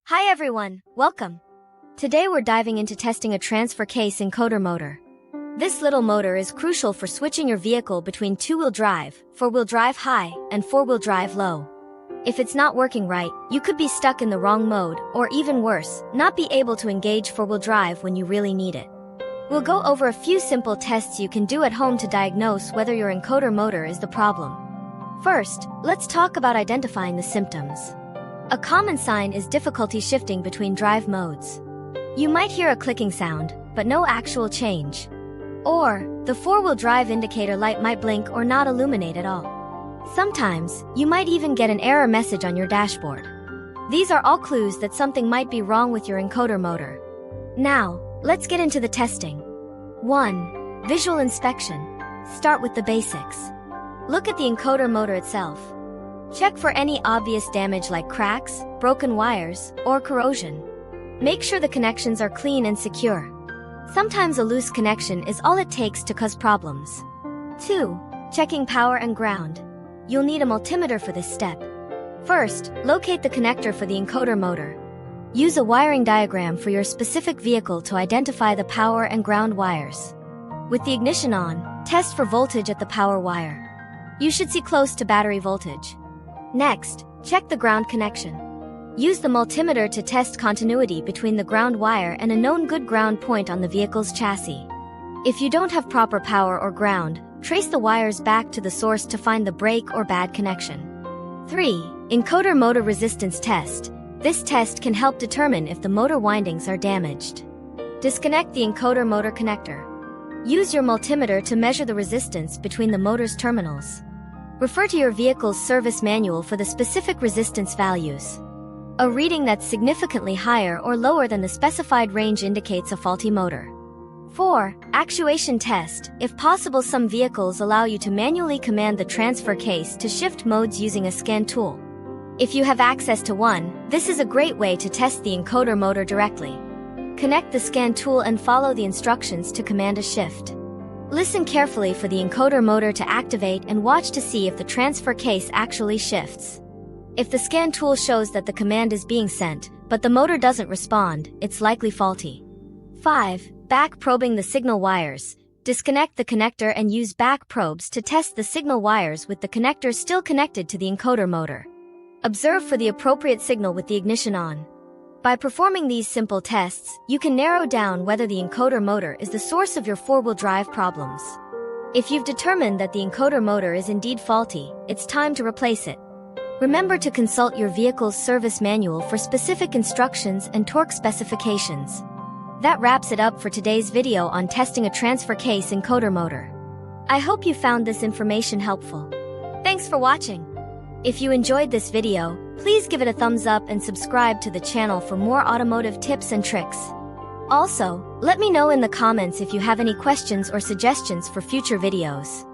Hi everyone, welcome. Today we're diving into testing a transfer case encoder motor. This little motor is crucial for switching your vehicle between two-wheel drive, four-wheel drive high, and four-wheel drive low. If it's not working right, you could be stuck in the wrong mode, or even worse, not be able to engage four-wheel drive when you really need it. We'll go over a few simple tests you can do at home to diagnose whether your encoder motor is the problem. First, let's talk about identifying the symptoms. A common sign is difficulty shifting between drive modes. You might hear a clicking sound, but no actual change. Or, the four-wheel drive indicator light might blink or not illuminate at all. Sometimes, you might even get an error message on your dashboard. These are all clues that something might be wrong with your encoder motor. Now, let's get into the testing. 1. Visual inspection. Start with the basics. Look at the encoder motor itself. Check for any obvious damage like cracks, broken wires, or corrosion. Make sure the connections are clean and secure. Sometimes a loose connection is all it takes to cause problems. 2. Checking power and ground. You'll need a multimeter for this step. First, locate the connector for the encoder motor. Use a wiring diagram for your specific vehicle to identify the power and ground wires. With the ignition on, test for voltage at the power wire. You should see close to battery voltage. Next, check the ground connection. Use the multimeter to test continuity between the ground wire and a known good ground point on the vehicle's chassis. If you don't have proper power or ground, trace the wires back to the source to find the break or bad connection. 3. Encoder motor resistance test. This test can help determine if the motor windings are damaged. Disconnect the encoder motor connector. Use your multimeter to measure the resistance between the motor's terminals. Refer to your vehicle's service manual for the specific resistance values. A reading that's significantly higher or lower than the specified range indicates a faulty motor. 4. Actuation test. If possible, some vehicles allow you to manually command the transfer case to shift modes using a scan tool. If you have access to one, this is a great way to test the encoder motor directly. Connect the scan tool and follow the instructions to command a shift. Listen carefully for the encoder motor to activate and watch to see if the transfer case actually shifts. If the scan tool shows that the command is being sent, but the motor doesn't respond, it's likely faulty. 5. Back probing the signal wires. Disconnect the connector and use back probes to test the signal wires with the connector still connected to the encoder motor. Observe for the appropriate signal with the ignition on. By performing these simple tests, you can narrow down whether the encoder motor is the source of your four-wheel drive problems. If you've determined that the encoder motor is indeed faulty, it's time to replace it. Remember to consult your vehicle's service manual for specific instructions and torque specifications. That wraps it up for today's video on testing a transfer case encoder motor. I hope you found this information helpful. Thanks for watching. If you enjoyed this video, please give it a thumbs up and subscribe to the channel for more automotive tips and tricks. Also, let me know in the comments if you have any questions or suggestions for future videos.